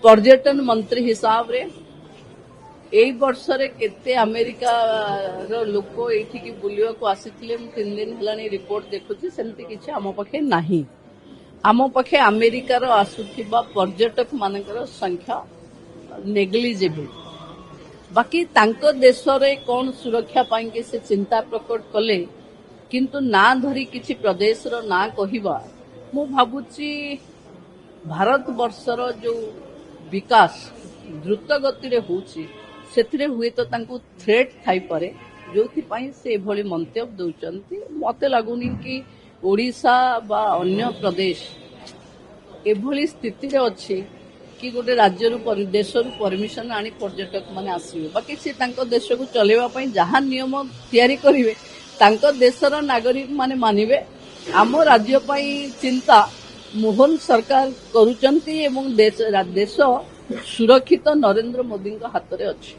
पर्यटन मंत्री हिसाब रे एई वर्षरे केते अमेरिका रो लोक एठिकी बुलिया को आसीथिले 3 दिन हलानी रिपोर्ट देखुची सेमती किछि आम पखे नाही आम पखे अमेरिका रो आसुथिबा पर्यटक मानकर संख्या नेग्लिजिबल बाकी तांको देश रे कोन सुरक्षा पाई के से चिंता प्रकट कले किंतु ना धरी किछि प्रदेश रो ना कहिबा मु भाबुची भारत वर्षर जो विकास द्रुत गति रे होउची सेथिरे हुए तो तांको थ्रेट थाई पारे जोथि पई से भली मंतव्य दउचंती मते लागुनी कि ओडिशा बा अन्य प्रदेश एभली स्थिति रे अछि कि गोटे राज्य रु देश रु परमिशन आनी पर्यटक माने आसीबे बाकी से तांको देश को चलेबा पई जहां नियम तयारी करिवे तांको देशर नागरिक माने मानिबे आम राज्य पई चिंता मोहन सरकार करूचंती एवं देश सुरक्षित नरेंद्र मोदी हाथ में अच्छी।